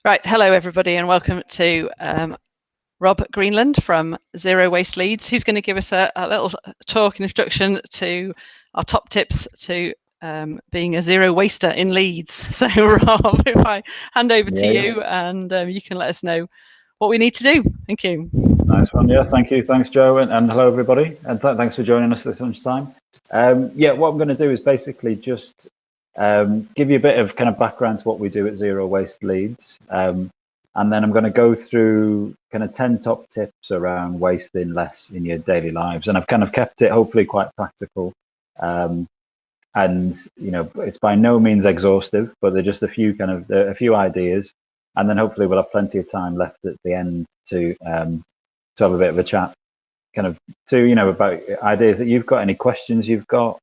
Right, hello everybody and welcome to Rob Greenland from Zero Waste Leeds, who's going to give us a little talk and introduction to our top tips to being a zero waster in Leeds. So Rob, if I hand over to you and you can let us know what we need to do. Thank you. Nice one. Yeah, thank you. Thanks, Joe, and hello everybody, and thanks for joining us this lunchtime. Yeah, what I'm going to do is basically just give you a bit of kind of background to what we do at Zero Waste Leeds, and then I'm going to go through kind of 10 top tips around wasting less in your daily lives, and I've kind of kept it hopefully quite practical, and it's by no means exhaustive, but they're just a few ideas, and then hopefully we'll have plenty of time left at the end to have a bit of a chat, kind of about ideas that you've got, any questions you've got,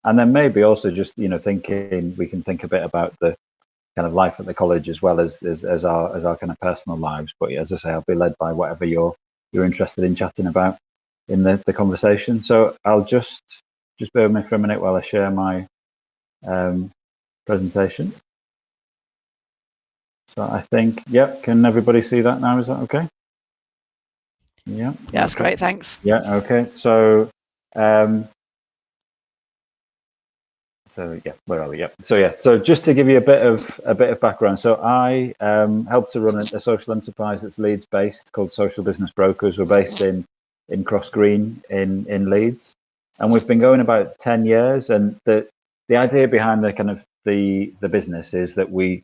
and then maybe also just thinking we can think a bit about the kind of life at the college as well as our kind of personal lives. But as I say, I'll be led by whatever you're interested in chatting about in the conversation. So I'll just bear with me for a minute while I share my presentation. So I think, can everybody see that now? Is that okay? Yeah, that's great, thanks. Yeah, okay. So where are we? Yeah. So just to give you a bit of background. So I help to run a social enterprise that's Leeds based called Social Business Brokers. We're based in Cross Green in Leeds, and we've been going about 10 years. And the idea behind the kind of the business is that we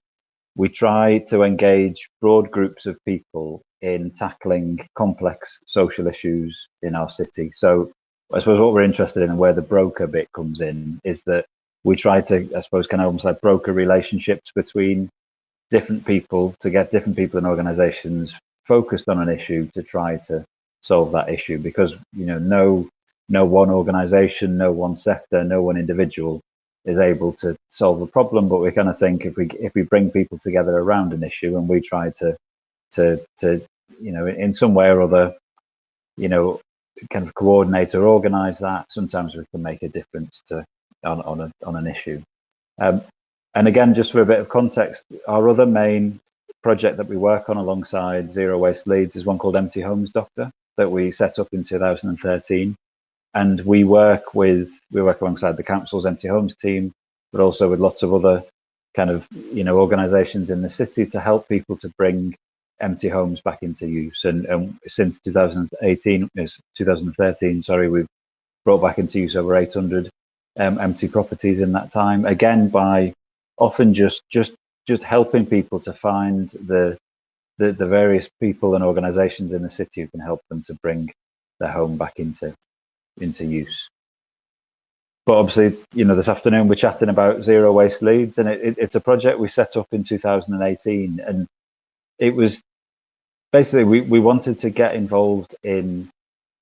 try to engage broad groups of people in tackling complex social issues in our city. So I suppose what we're interested in and where the broker bit comes in is that we try to, I suppose, kind of almost like broker relationships between different people to get different people and organizations focused on an issue to try to solve that issue, because no one organization, no one sector, no one individual is able to solve a problem, but we kind of think if we bring people together around an issue and we try to in some way or other kind of coordinate or organize that, sometimes we can make a difference on an issue. And again, just for a bit of context, our other main project that we work on alongside Zero Waste Leeds is one called Empty Homes Doctor that we set up in 2013. And we work alongside the council's Empty Homes team, but also with lots of other kind of organizations in the city to help people to bring empty homes back into use. And since 2013, we've brought back into use over 800 empty properties in that time. Again, by often just helping people to find the various people and organizations in the city who can help them to bring their home back into use. But obviously, this afternoon we're chatting about Zero Waste Leeds, and it's a project we set up in 2018, and it was basically we wanted to get involved in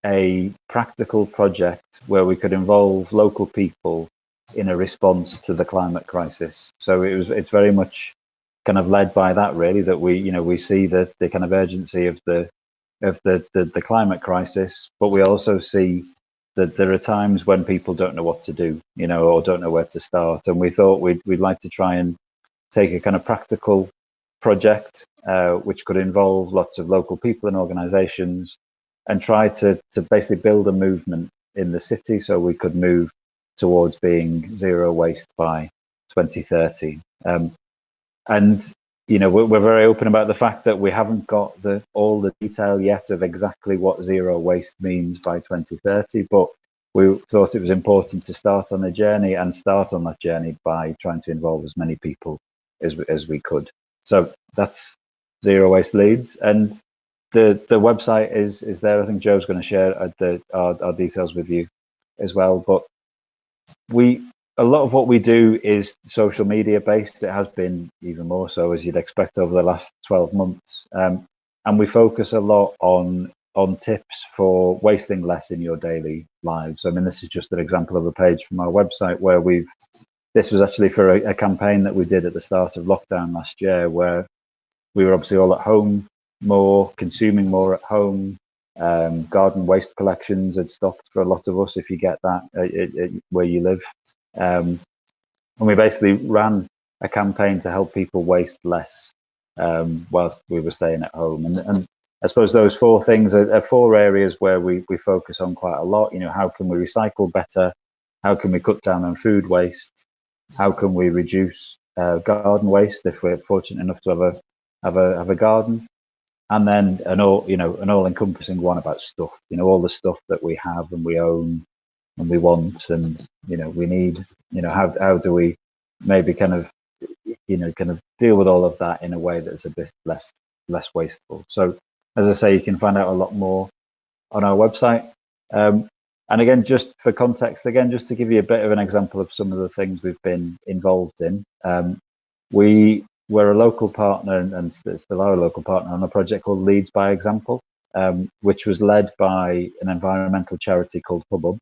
a practical project where we could involve local people in a response to the climate crisis. So it's very much kind of led by that, really, that we see the kind of urgency of the climate crisis, but we also see that there are times when people don't know what to do, or don't know where to start. And we thought we'd like to try and take a kind of practical project, which could involve lots of local people and organizations, and try to basically build a movement in the city so we could move towards being zero waste by 2030. And we're very open about the fact that we haven't got all the detail yet of exactly what zero waste means by 2030, but we thought it was important to start on a journey and start on that journey by trying to involve as many people as we could. So that's Zero Waste Leeds, and the website is there. I think Joe's going to share our details with you as well. But a lot of what we do is social media based. It has been even more so, as you'd expect, over the last 12 months. And we focus a lot on tips for wasting less in your daily lives. I mean, this is just an example of a page from our website where this was actually for a campaign that we did at the start of lockdown last year, where we were obviously all at home more, consuming more at home. Garden waste collections had stopped for a lot of us, if you get that where you live. And we basically ran a campaign to help people waste less whilst we were staying at home. And I suppose those four things are four areas where we focus on quite a lot. You know, how can we recycle better? How can we cut down on food waste? How can we reduce garden waste if we're fortunate enough to have a garden? And then an all-encompassing one about stuff. You know, all the stuff that we have and we own and we want and we need. How do we maybe kind of deal with all of that in a way that's a bit less wasteful. So as I say, you can find out a lot more on our website. And again, just for context, just to give you a bit of an example of some of the things we've been involved in. We were a local partner and still are a local partner on a project called Leeds by Example, which was led by an environmental charity called Hubbub.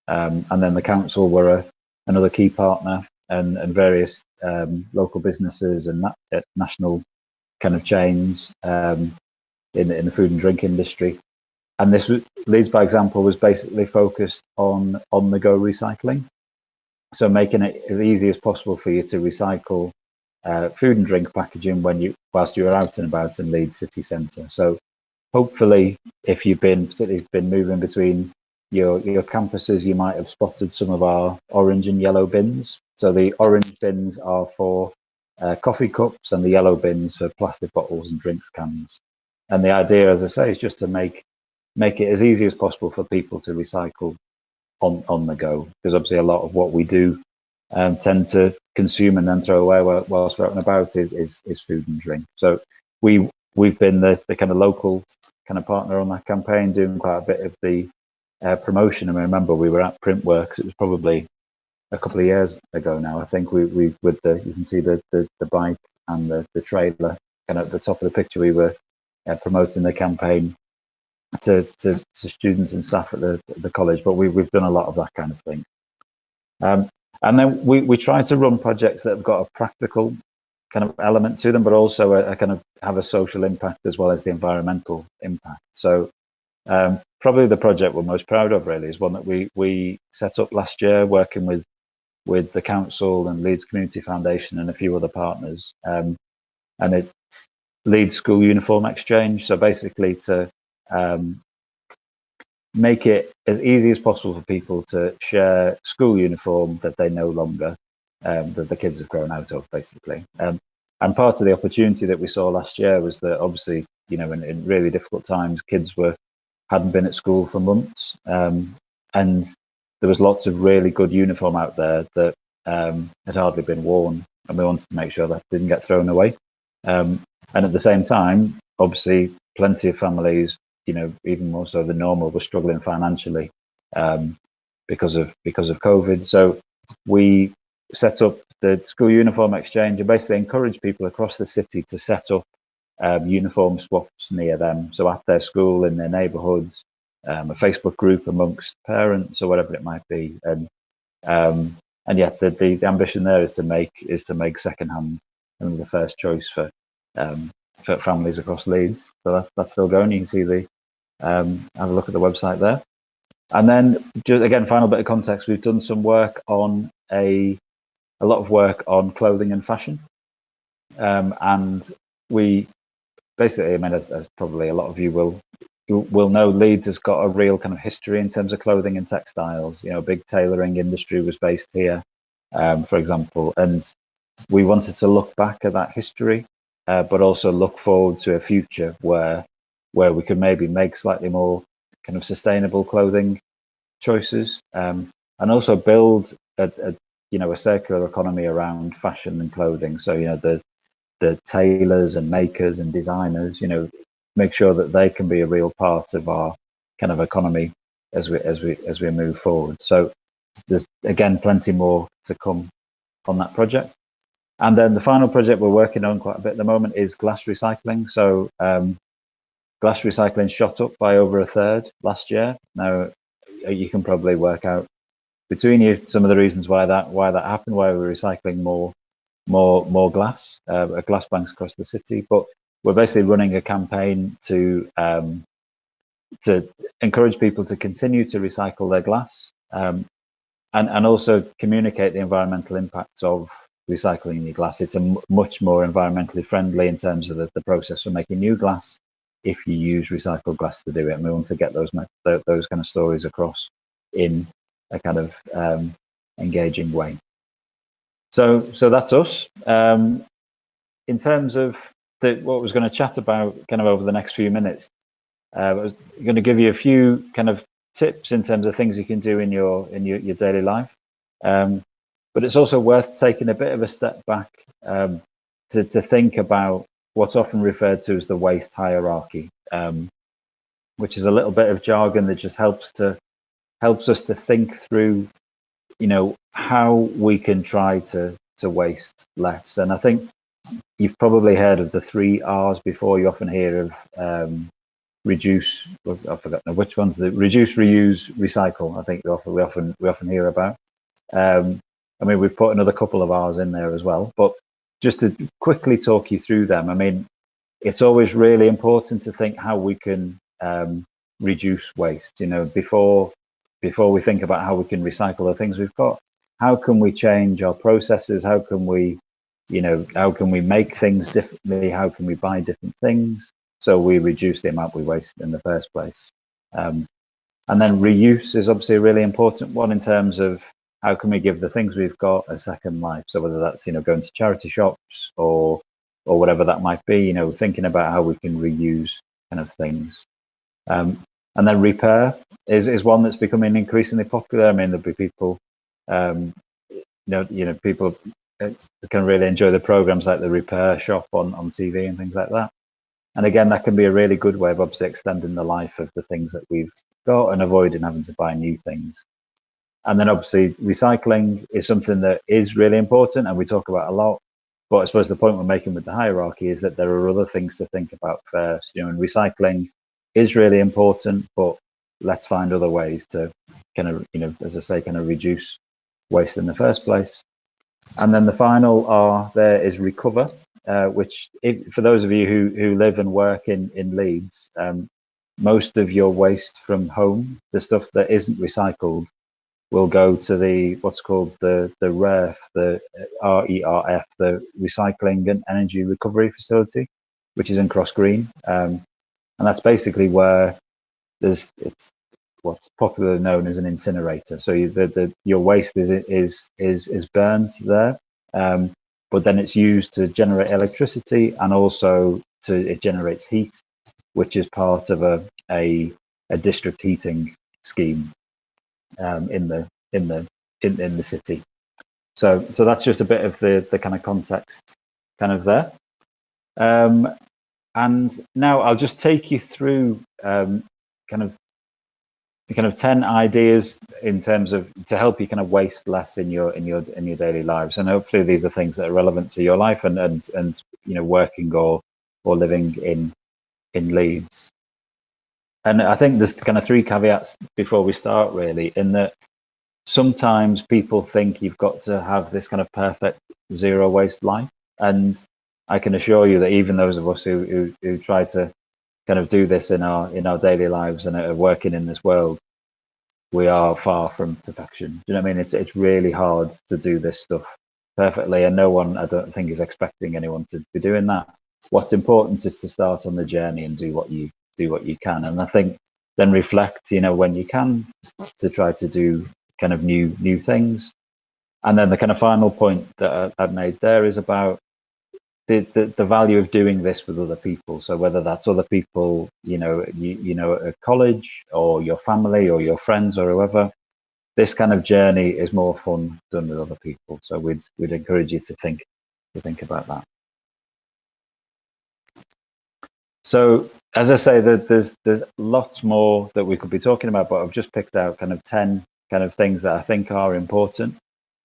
And then the council were another key partner, and various local businesses and national kind of chains in the food and drink industry. And this Leeds by Example was basically focused on the go recycling. So making it as easy as possible for you to recycle food and drink packaging whilst you're out and about in Leeds city centre. So hopefully, if you've been moving between your campuses, you might have spotted some of our orange and yellow bins. So the orange bins are for coffee cups and the yellow bins for plastic bottles and drinks cans. And the idea, as I say, is just to make it as easy as possible for people to recycle on the go, because obviously a lot of what we do tend to consume and then throw away whilst we're out and about is food and drink. So we've been the kind of local kind of partner on that campaign, doing quite a bit of the promotion. And I remember we were at Printworks. It was probably a couple of years ago now. I think we with you can see the bike and the trailer kind of at the top of the picture. We were promoting the campaign to students and staff at the college. But we've done a lot of that kind of thing. And then we try to run projects that have got a practical kind of element to them, but also a kind of have a social impact as well as the environmental impact. So probably the project we're most proud of really is one that we set up last year, working with the council and Leeds Community Foundation and a few other partners. And it's Leeds School Uniform Exchange. So basically to make it as easy as possible for people to share school uniform that they no longer, that the kids have grown out of, basically. And part of the opportunity that we saw last year was that obviously, in really difficult times, kids hadn't been at school for months. And there was lots of really good uniform out there that had hardly been worn. And we wanted to make sure that didn't get thrown away. And at the same time, obviously, plenty of families, even more so than normal, were struggling financially because of COVID. So we set up the school uniform exchange and basically encourage people across the city to set up uniform swaps near them. So at their school, in their neighbourhoods, a Facebook group amongst parents or whatever it might be. And yet the ambition there is to make secondhand the first choice for families across Leeds. So that's still going. You can see have a look at the website there. And then just again, final bit of context, we've done some work on a lot of work on clothing and fashion. And we basically, as probably a lot of you will know, Leeds has got a real kind of history in terms of clothing and textiles. Big tailoring industry was based here, for example. And we wanted to look back at that history, but also look forward to a future where we could maybe make slightly more kind of sustainable clothing choices, and also build a circular economy around fashion and clothing. So the tailors and makers and designers, make sure that they can be a real part of our kind of economy as we move forward. So there's again plenty more to come on that project. And then the final project we're working on quite a bit at the moment is glass recycling. So glass recycling shot up by over a third last year. Now you can probably work out between you some of the reasons why that happened, why we're recycling more glass at glass banks across the city. But we're basically running a campaign to encourage people to continue to recycle their glass, and also communicate the environmental impacts of recycling your glass. It's a much more environmentally friendly in terms of the process for making new glass if you use recycled glass to do it. And we want to get those kind of stories across in a kind of engaging way. So that's us. In terms of what I was going to chat about kind of over the next few minutes, I was going to give you a few kind of tips in terms of things you can do in your daily life. But it's also worth taking a bit of a step back to think about what's often referred to as the waste hierarchy, which is a little bit of jargon that just helps us to think through, how we can try to waste less. And I think you've probably heard of the 3 R's before. You often hear of reduce. I've forgotten which one's the reduce, reuse, recycle. I think we often hear about. I mean, we've put another couple of R's in there as well, but just to quickly talk you through them. I mean, it's always really important to think how we can reduce waste. Before we think about how we can recycle the things we've got, how can we change our processes? How can we make things differently? How can we buy different things so we reduce the amount we waste in the first place? And then reuse is obviously a really important one in terms of how can we give the things we've got a second life? So whether that's going to charity shops or whatever that might be, thinking about how we can reuse kind of things. And then repair is one that's becoming increasingly popular. I mean, there'll be people, people can really enjoy the programs like the Repair Shop on TV and things like that. And again, that can be a really good way of obviously extending the life of the things that we've got and avoiding having to buy new things. And then obviously recycling is something that is really important and we talk about a lot. But I suppose the point we're making with the hierarchy is that there are other things to think about first. And recycling is really important, but let's find other ways to kind of, as I say, kind of reduce waste in the first place. And then the final R there is recover, which for those of you who live and work in Leeds, most of your waste from home, the stuff that isn't recycled, will go to what's called the RERF, the RERF, the Recycling and Energy Recovery Facility, which is in Cross Green. And that's basically where it's what's popularly known as an incinerator. So your waste is burned there, but then it's used to generate electricity, and also it generates heat, which is part of a district heating scheme in the city. So that's just a bit of the kind of context kind of there. And now I'll just take you through kind of 10 ideas in terms of to help you kind of waste less in your daily lives. And hopefully these are things that are relevant to your life and working or living in Leeds. And I think there's kind of 3 caveats before we start, really, in that sometimes people think you've got to have this kind of perfect zero waste life. And I can assure you that even those of us who try to kind of do this in our daily lives and are working in this world, we are far from perfection. Do you know what I mean? It's really hard to do this stuff perfectly, and no one, I don't think, is expecting anyone to be doing that. What's important is to start on the journey and do what you can. And I think then reflect, when you can, to try to do kind of new things. And then the kind of final point that I've made there is about the value of doing this with other people. So whether that's other people, at college, or your family, or your friends, or whoever, this kind of journey is more fun done with other people. So we'd encourage you to think about that. So as I say, there's lots more that we could be talking about, but I've just picked out kind of 10 kind of things that I think are important.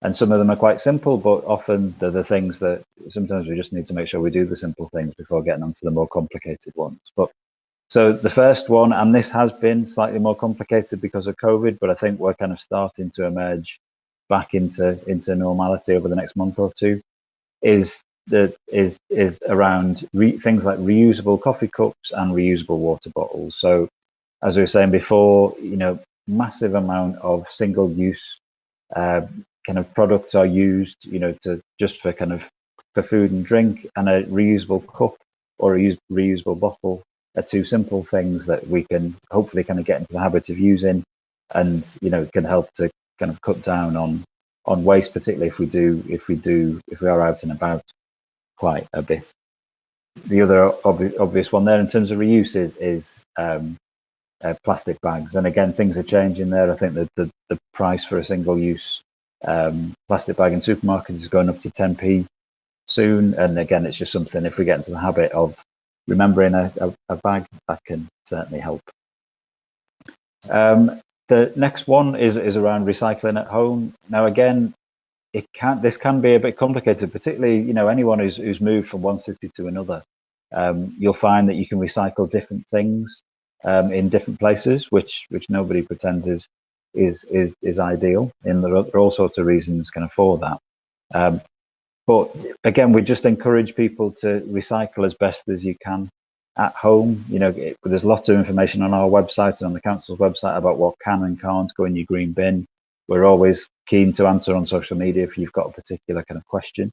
And some of them are quite simple, but often they're the things that sometimes we just need to make sure we do the simple things before getting onto the more complicated ones. But so the first one, and this has been slightly more complicated because of COVID, but I think we're kind of starting to emerge back into normality over the next month or two, is around things like reusable coffee cups and reusable water bottles. So as we were saying before, massive amount of single-use kind of products are used, to just for kind of for food and drink, and a reusable cup or a reusable bottle are two simple things that we can hopefully kind of get into the habit of using, and can help to kind of cut down on waste, particularly if we are out and about quite a bit. The other obvious one there in terms of reuse is plastic bags, and again, things are changing there. I think that the price for a single-use plastic bag in supermarkets is going up to 10p soon, and again, it's just something, if we get into the habit of remembering a bag, that can certainly help. The next one is around recycling at home. Now, again, this can be a bit complicated, particularly anyone who's moved from one city to another. You'll find that you can recycle different things in different places, which nobody pretends is ideal, and there are all sorts of reasons kind of for that. But again, we just encourage people to recycle as best as you can at home. There's lots of information on our website and on the council's website about what can and can't go in your green bin. We're always keen to answer on social media if you've got a particular kind of question.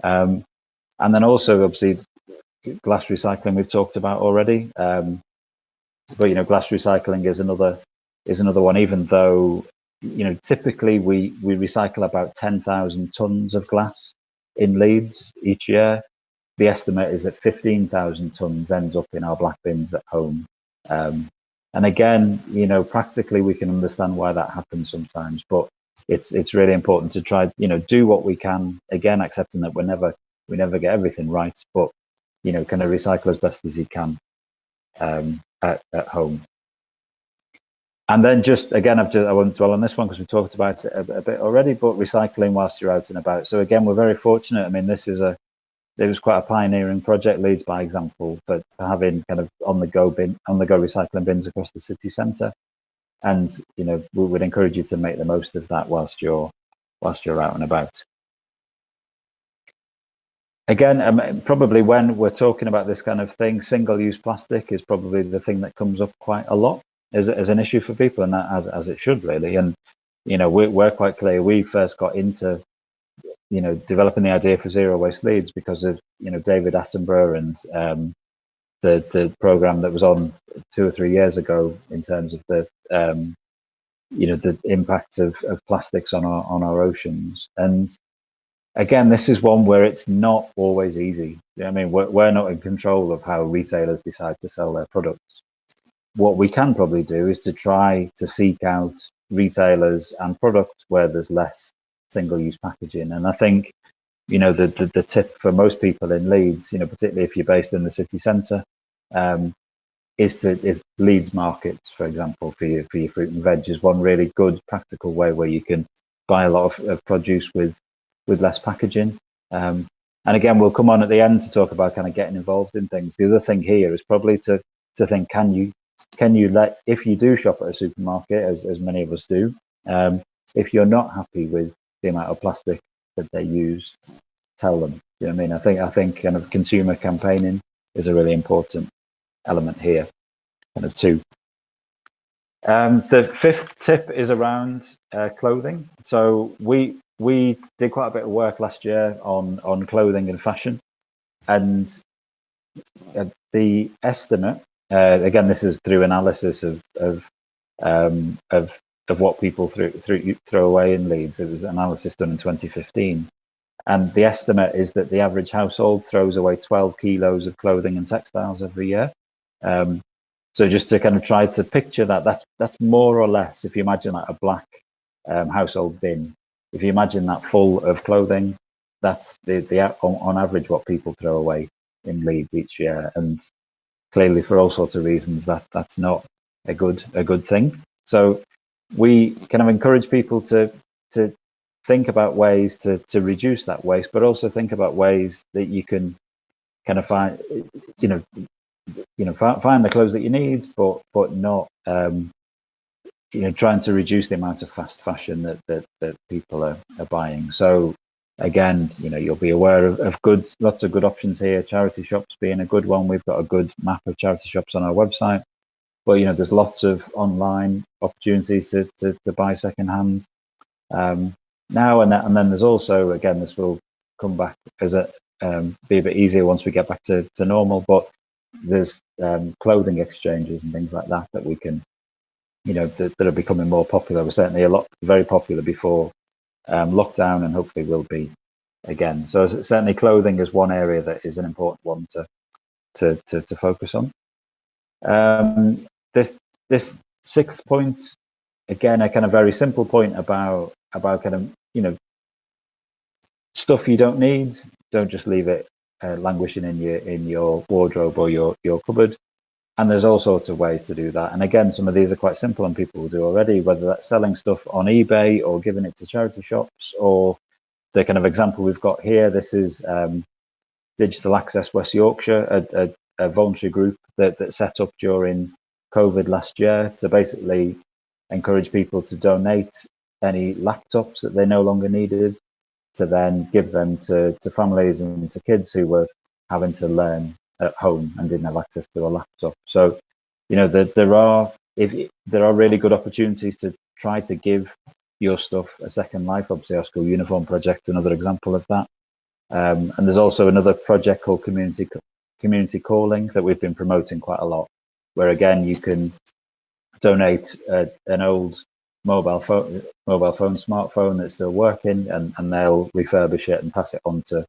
And then also, obviously, glass recycling we've talked about already. But glass recycling is another one. Even though typically we recycle about 10,000 tons of glass in Leeds each year, the estimate is that 15,000 tons ends up in our black bins at home. And again, practically we can understand why that happens sometimes, but it's really important to try, do what we can. Again, accepting that we never get everything right, but kind of recycle as best as you can at home. And then just again, I won't dwell on this one because we talked about it a bit already, but recycling whilst you're out and about. So again, we're very fortunate. I mean, it was quite a pioneering project, Leeds by example, but having kind of on the go recycling bins across the city centre. And we would encourage you to make the most of that whilst you're out and about. Again, probably when we're talking about this kind of thing, single-use plastic is probably the thing that comes up quite a lot as an issue for people, and that as it should really. And we're quite clear. We first got into developing the idea for Zero Waste Leeds because of David Attenborough and the program that was on 2 or 3 years ago in terms of the the impact of plastics on our oceans. And again, this is one where it's not always easy. I mean, we're not in control of how retailers decide to sell their products. What we can probably do is to try to seek out retailers and products where there's less single-use packaging. And I think, the tip for most people in Leeds, particularly if you're based in the city centre, is Leeds markets, for example, for your fruit and veg is one really good practical way where you can buy a lot of produce with less packaging. And again, we'll come on at the end to talk about kind of getting involved in things. The other thing here is probably to think, can you let, if you do shop at a supermarket, as many of us do, if you're not happy with the amount of plastic that they use, tell them. You know what I mean? I think kind of consumer campaigning is a really important element here, kind of too. The fifth tip is around clothing. So we did quite a bit of work last year on clothing and fashion, and the estimate, again, this is through analysis of what people throw away in Leeds. It was analysis done in 2015, and the estimate is that the average household throws away 12 kilos of clothing and textiles every year. So just to kind of try to picture that's more or less, if you imagine like a black household bin, if you imagine that full of clothing, that's the on average what people throw away in Leeds each year. And clearly, for all sorts of reasons, that's not a good thing. So we kind of encourage people to think about ways to reduce that waste, but also think about ways that you can kind of find find the clothes that you need, but not trying to reduce the amount of fast fashion that people are buying. So again, you'll be aware of lots of good options here. Charity shops being a good one. We've got a good map of charity shops on our website, but there's lots of online opportunities to buy secondhand. now. And then there's also, again, this will come back as be a bit easier once we get back to normal, but there's clothing exchanges and things like that we can, that are becoming more popular. We're certainly very popular before lockdown, and hopefully will be again. So certainly clothing is one area that is an important one to focus on. This sixth point, again, a kind of very simple point about kind of, stuff you don't need. Don't just leave it languishing in your wardrobe or your cupboard. And there's all sorts of ways to do that. And again, some of these are quite simple and people will do already, whether that's selling stuff on eBay or giving it to charity shops, or the kind of example we've got here. This is Digital Access West Yorkshire, a voluntary group that set up during COVID last year to basically encourage people to donate any laptops that they no longer needed, to then give them to families and to kids who were having to learn at home and didn't have access to a laptop. So, there are really good opportunities to try to give your stuff a second life. Obviously, our school uniform project, another example of that. And there's also another project called Community Calling that we've been promoting quite a lot, where again you can donate an old mobile phone smartphone that's still working, and they'll refurbish it and pass it on to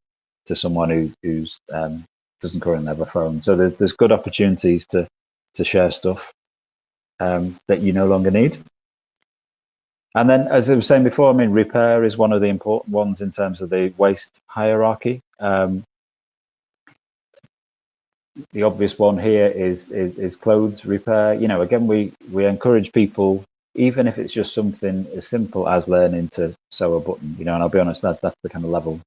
someone who's doesn't currently have a phone. So there's good opportunities to share stuff that you no longer need. And then, as I was saying before, I mean, repair is one of the important ones in terms of the waste hierarchy. The obvious one here is clothes repair. Again, we encourage people, even if it's just something as simple as learning to sew a button. And I'll be honest, that's the kind of level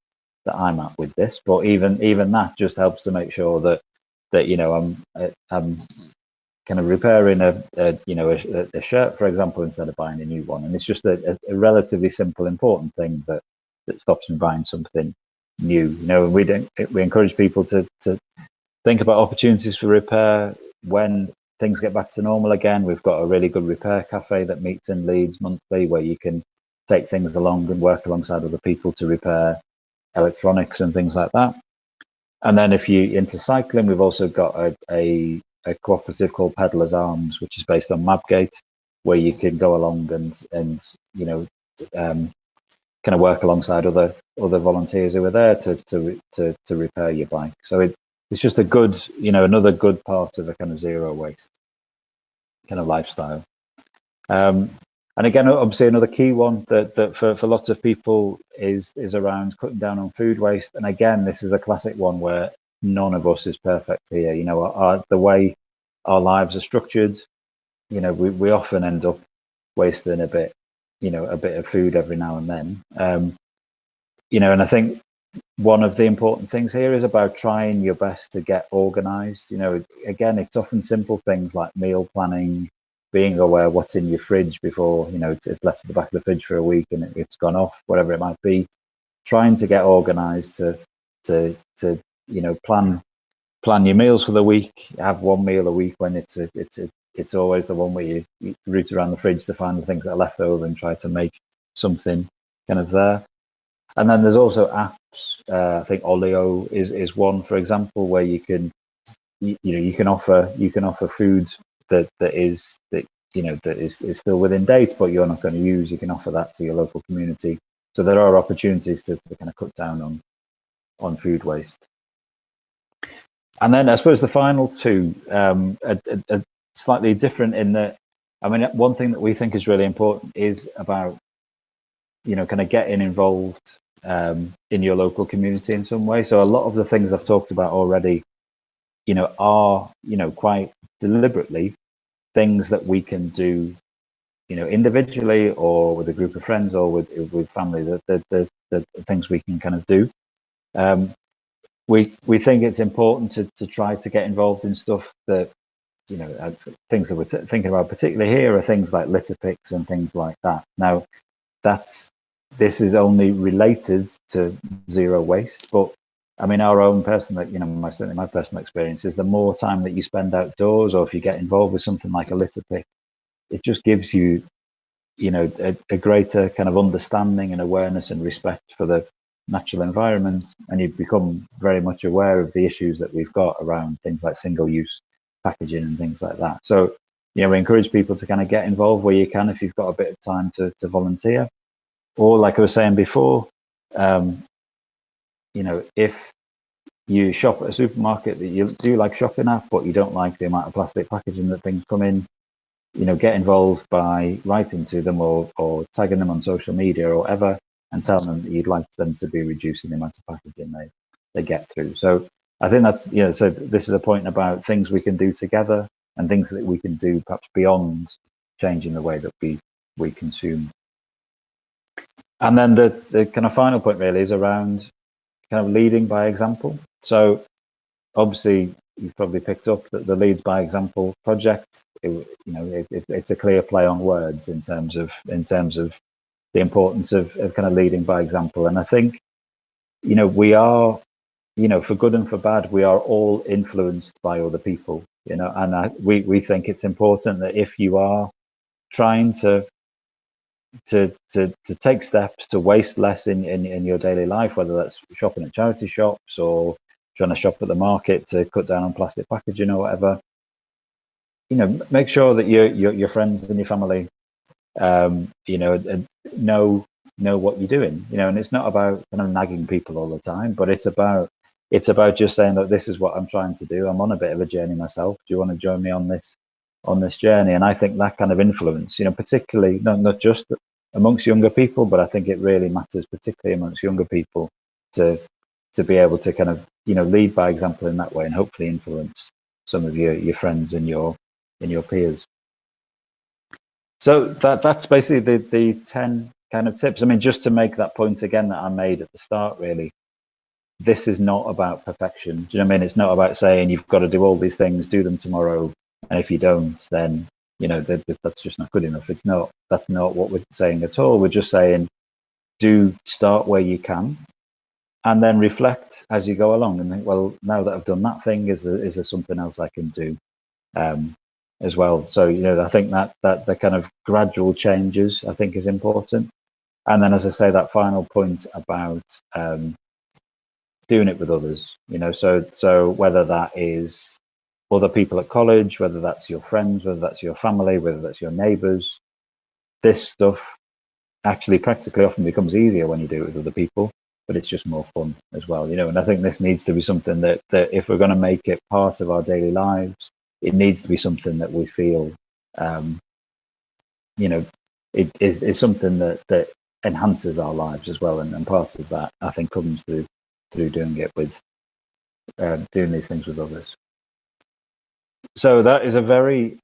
that I'm at with this. But even that just helps to make sure that I'm kind of repairing a shirt, for example, instead of buying a new one. And it's just a relatively simple, important thing that stops me buying something new. And we encourage people to think about opportunities for repair when things get back to normal again. We've got a really good repair cafe that meets in Leeds monthly, where you can take things along and work alongside other people to repair electronics and things like that. And then if you're into cycling, we've also got a cooperative called Pedalers Arms, which is based on Mabgate, where you can go along and kind of work alongside other volunteers who are there to repair your bike. So it's just a good, another good part of a kind of zero waste kind of lifestyle. And again, obviously, another key one that for lots of people is around cutting down on food waste. And again, this is a classic one where none of us is perfect here. The way our lives are structured, we often end up wasting a bit of food every now and then. And I think one of the important things here is about trying your best to get organized. Again, it's often simple things like meal planning, being aware what's in your fridge before, it's left at the back of the fridge for a week and it's gone off, whatever it might be. Trying to get organized to plan your meals for the week. Have one meal a week when it's always the one where you root around the fridge to find the things that are left over and try to make something kind of there. And then there's also apps. I think Olio is one, for example, where you can offer food that is still within date, but you're not going to use. You can offer that to your local community. So there are opportunities to kind of cut down on food waste. And then I suppose the final two are slightly different in that, I mean, one thing that we think is really important is about, kind of getting involved in your local community in some way. So a lot of the things I've talked about already, are, quite deliberately things that we can do, individually or with a group of friends or with family, the things we can kind of do. We think it's important to try to get involved in stuff that, things that we're thinking about particularly here are things like litter picks and things like that. Now, this is only related to zero waste, but I mean, our own personal, certainly my personal experience is the more time that you spend outdoors, or if you get involved with something like a litter pick, it just gives you a greater kind of understanding and awareness and respect for the natural environment, and you become very much aware of the issues that we've got around things like single-use packaging and things like that. So, we encourage people to kind of get involved where you can if you've got a bit of time to volunteer. Or, like I was saying before, if you shop at a supermarket that you do like shopping at, but you don't like the amount of plastic packaging that things come in, get involved by writing to them or tagging them on social media or whatever, and telling them that you'd like them to be reducing the amount of packaging they get through. So I think that's, so this is a point about things we can do together and things that we can do perhaps beyond changing the way that we consume. And then the kind of final point really is around kind of leading by example. So obviously you've probably picked up that the Leeds by Example project, it's a clear play on words in terms of the importance of kind of leading by example. And I think, we are, for good and for bad, we are all influenced by other people, and we think it's important that if you are trying to take steps to waste less in your daily life, whether that's shopping at charity shops or trying to shop at the market to cut down on plastic packaging or whatever, make sure that your friends and your family, know what you're doing, and it's not about kind of nagging people all the time, but it's about just saying that this is what I'm trying to do. I'm on a bit of a journey myself. Do you want to join me on this journey? And I think that kind of influence, particularly not just amongst younger people, but I think it really matters, particularly amongst younger people, to be able to kind of lead by example in that way, and hopefully influence some of your friends and your peers. So that's basically the 10 kind of tips. I mean, just to make that point again that I made at the start, really, this is not about perfection. Do you know what I mean? It's not about saying you've got to do all these things, do them tomorrow, and if you don't, then that's just not good enough. That's not what we're saying at all. We're just saying do start where you can, and then reflect as you go along and think, well, now that I've done that thing, is there something else I can do as well? So, I think that the kind of gradual changes, I think, is important. And then, as I say, that final point about doing it with others, so whether that is other people at college, whether that's your friends, whether that's your family, whether that's your neighbours, this stuff actually practically often becomes easier when you do it with other people, but it's just more fun as well, and I think this needs to be something that if we're going to make it part of our daily lives, it needs to be something that we feel, it is something that enhances our lives as well, and part of that, I think, comes through doing it with doing these things with others. So that is a very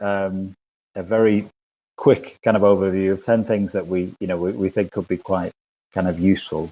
quick kind of overview of 10 things that we think could be quite kind of useful.